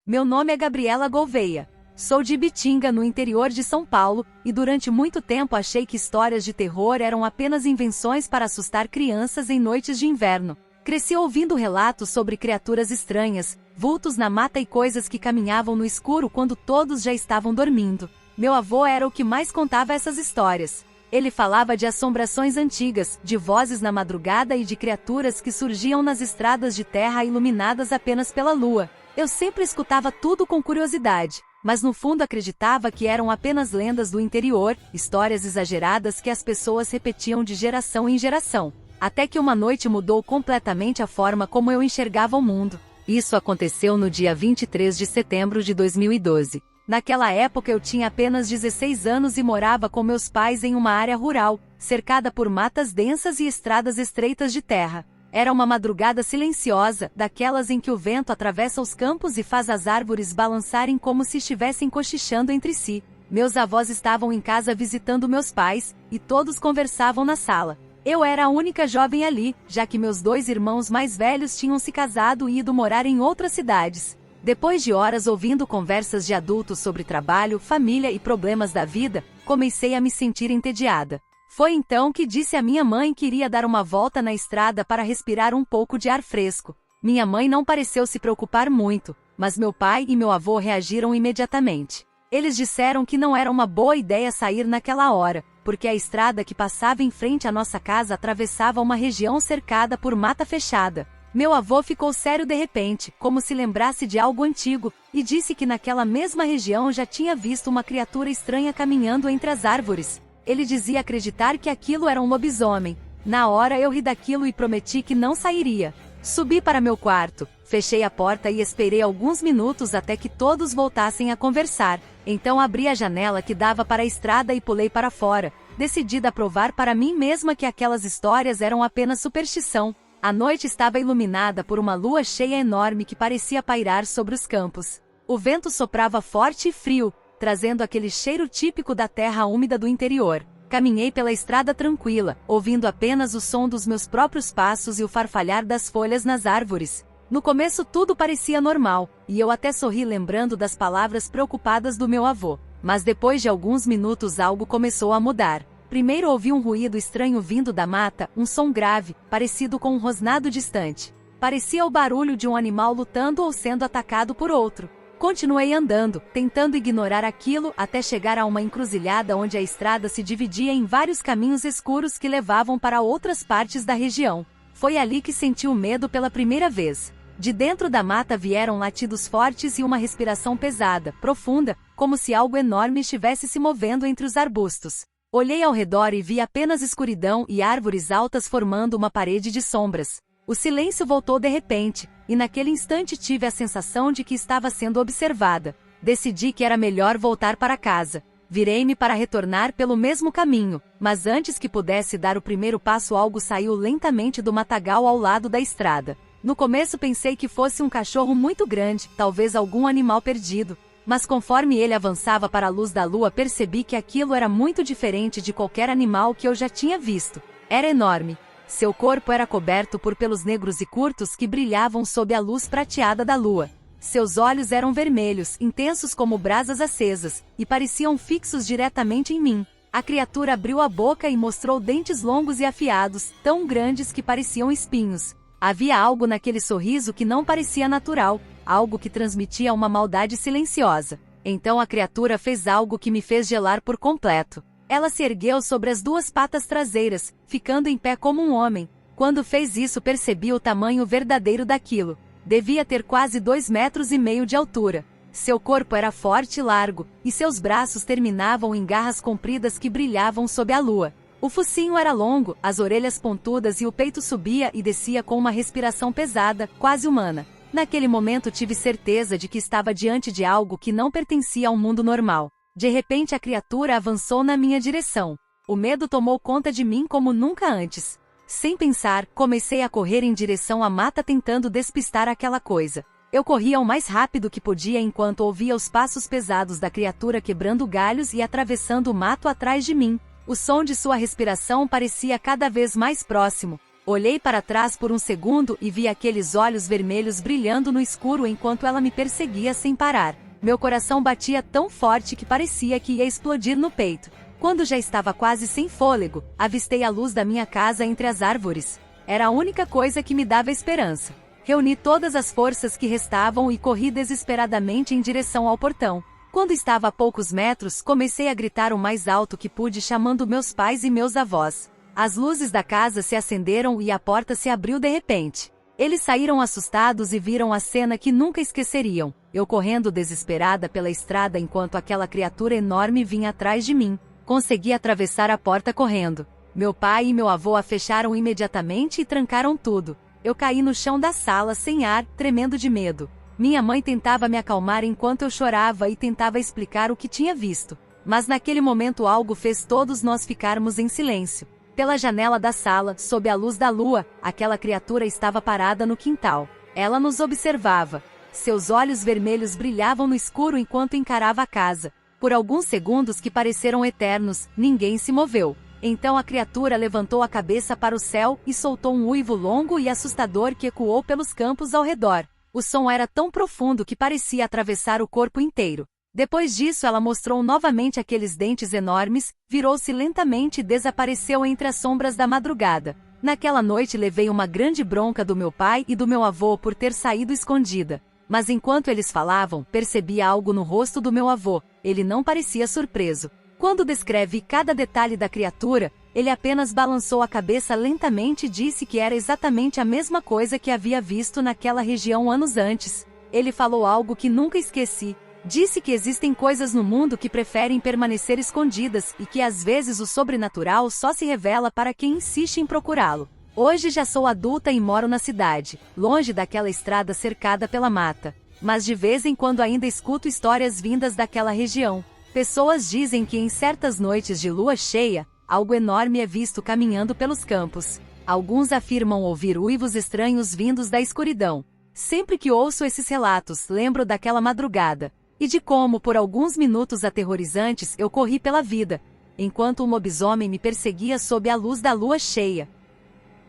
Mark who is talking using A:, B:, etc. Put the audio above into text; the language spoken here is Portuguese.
A: Meu nome é Gabriela Gouveia. Sou de Ibitinga, no interior de São Paulo, e durante muito tempo achei que histórias de terror eram apenas invenções para assustar crianças em noites de inverno. Cresci ouvindo relatos sobre criaturas estranhas, vultos na mata e coisas que caminhavam no escuro quando todos já estavam dormindo. Meu avô era o que mais contava essas histórias. Ele falava de assombrações antigas, de vozes na madrugada e de criaturas que surgiam nas estradas de terra iluminadas apenas pela lua. Eu sempre escutava tudo com curiosidade, mas no fundo acreditava que eram apenas lendas do interior, histórias exageradas que as pessoas repetiam de geração em geração. Até que uma noite mudou completamente a forma como eu enxergava o mundo. Isso aconteceu no dia 23 de setembro de 2012. Naquela época eu tinha apenas 16 anos e morava com meus pais em uma área rural, cercada por matas densas e estradas estreitas de terra. Era uma madrugada silenciosa, daquelas em que o vento atravessa os campos e faz as árvores balançarem como se estivessem cochichando entre si. Meus avós estavam em casa visitando meus pais, e todos conversavam na sala. Eu era a única jovem ali, já que meus 2 irmãos mais velhos tinham se casado e ido morar em outras cidades. Depois de horas ouvindo conversas de adultos sobre trabalho, família e problemas da vida, comecei a me sentir entediada. Foi então que disse à minha mãe que iria dar uma volta na estrada para respirar um pouco de ar fresco. Minha mãe não pareceu se preocupar muito, mas meu pai e meu avô reagiram imediatamente. Eles disseram que não era uma boa ideia sair naquela hora, porque a estrada que passava em frente à nossa casa atravessava uma região cercada por mata fechada. Meu avô ficou sério de repente, como se lembrasse de algo antigo, e disse que naquela mesma região já tinha visto uma criatura estranha caminhando entre as árvores. Ele dizia acreditar que aquilo era um lobisomem. Na hora eu ri daquilo e prometi que não sairia. Subi para meu quarto, fechei a porta e esperei alguns minutos até que todos voltassem a conversar. Então abri a janela que dava para a estrada e pulei para fora, decidida a provar para mim mesma que aquelas histórias eram apenas superstição. A noite estava iluminada por uma lua cheia enorme que parecia pairar sobre os campos. O vento soprava forte e frio, trazendo aquele cheiro típico da terra úmida do interior. Caminhei pela estrada tranquila, ouvindo apenas o som dos meus próprios passos e o farfalhar das folhas nas árvores. No começo tudo parecia normal, e eu até sorri lembrando das palavras preocupadas do meu avô. Mas depois de alguns minutos algo começou a mudar. Primeiro ouvi um ruído estranho vindo da mata, um som grave, parecido com um rosnado distante. Parecia o barulho de um animal lutando ou sendo atacado por outro. Continuei andando, tentando ignorar aquilo até chegar a uma encruzilhada onde a estrada se dividia em vários caminhos escuros que levavam para outras partes da região. Foi ali que senti o medo pela primeira vez. De dentro da mata vieram latidos fortes e uma respiração pesada, profunda, como se algo enorme estivesse se movendo entre os arbustos. Olhei ao redor e vi apenas escuridão e árvores altas formando uma parede de sombras. O silêncio voltou de repente, e naquele instante tive a sensação de que estava sendo observada. Decidi que era melhor voltar para casa. Virei-me para retornar pelo mesmo caminho, mas antes que pudesse dar o primeiro passo algo saiu lentamente do matagal ao lado da estrada. No começo pensei que fosse um cachorro muito grande, talvez algum animal perdido. Mas conforme ele avançava para a luz da lua percebi que aquilo era muito diferente de qualquer animal que eu já tinha visto. Era enorme. Seu corpo era coberto por pelos negros e curtos que brilhavam sob a luz prateada da lua. Seus olhos eram vermelhos, intensos como brasas acesas, e pareciam fixos diretamente em mim. A criatura abriu a boca e mostrou dentes longos e afiados, tão grandes que pareciam espinhos. Havia algo naquele sorriso que não parecia natural, algo que transmitia uma maldade silenciosa. Então a criatura fez algo que me fez gelar por completo. Ela se ergueu sobre as 2 patas traseiras, ficando em pé como um homem. Quando fez isso percebi o tamanho verdadeiro daquilo. Devia ter quase 2,5 metros de altura. Seu corpo era forte e largo, e seus braços terminavam em garras compridas que brilhavam sob a lua. O focinho era longo, as orelhas pontudas e o peito subia e descia com uma respiração pesada, quase humana. Naquele momento tive certeza de que estava diante de algo que não pertencia ao mundo normal. De repente a criatura avançou na minha direção. O medo tomou conta de mim como nunca antes. Sem pensar, comecei a correr em direção à mata tentando despistar aquela coisa. Eu corria o mais rápido que podia enquanto ouvia os passos pesados da criatura quebrando galhos e atravessando o mato atrás de mim. O som de sua respiração parecia cada vez mais próximo. Olhei para trás por um segundo e vi aqueles olhos vermelhos brilhando no escuro enquanto ela me perseguia sem parar. Meu coração batia tão forte que parecia que ia explodir no peito. Quando já estava quase sem fôlego, avistei a luz da minha casa entre as árvores. Era a única coisa que me dava esperança. Reuni todas as forças que restavam e corri desesperadamente em direção ao portão. Quando estava a poucos metros, comecei a gritar o mais alto que pude, chamando meus pais e meus avós. As luzes da casa se acenderam e a porta se abriu de repente. Eles saíram assustados e viram a cena que nunca esqueceriam. Eu correndo desesperada pela estrada enquanto aquela criatura enorme vinha atrás de mim. Consegui atravessar a porta correndo. Meu pai e meu avô a fecharam imediatamente e trancaram tudo. Eu caí no chão da sala sem ar, tremendo de medo. Minha mãe tentava me acalmar enquanto eu chorava e tentava explicar o que tinha visto. Mas naquele momento algo fez todos nós ficarmos em silêncio. Pela janela da sala, sob a luz da lua, aquela criatura estava parada no quintal. Ela nos observava. Seus olhos vermelhos brilhavam no escuro enquanto encarava a casa. Por alguns segundos que pareceram eternos, ninguém se moveu. Então a criatura levantou a cabeça para o céu e soltou um uivo longo e assustador que ecoou pelos campos ao redor. O som era tão profundo que parecia atravessar o corpo inteiro. Depois disso ela mostrou novamente aqueles dentes enormes, virou-se lentamente e desapareceu entre as sombras da madrugada. Naquela noite levei uma grande bronca do meu pai e do meu avô por ter saído escondida. Mas enquanto eles falavam, percebi algo no rosto do meu avô. Ele não parecia surpreso. Quando descreve cada detalhe da criatura, ele apenas balançou a cabeça lentamente e disse que era exatamente a mesma coisa que havia visto naquela região anos antes. Ele falou algo que nunca esqueci. Disse que existem coisas no mundo que preferem permanecer escondidas e que às vezes o sobrenatural só se revela para quem insiste em procurá-lo. Hoje já sou adulta e moro na cidade, longe daquela estrada cercada pela mata. Mas de vez em quando ainda escuto histórias vindas daquela região. Pessoas dizem que em certas noites de lua cheia, algo enorme é visto caminhando pelos campos. Alguns afirmam ouvir uivos estranhos vindos da escuridão. Sempre que ouço esses relatos, lembro daquela madrugada. E de como, por alguns minutos aterrorizantes, eu corri pela vida, enquanto um lobisomem me perseguia sob a luz da lua cheia.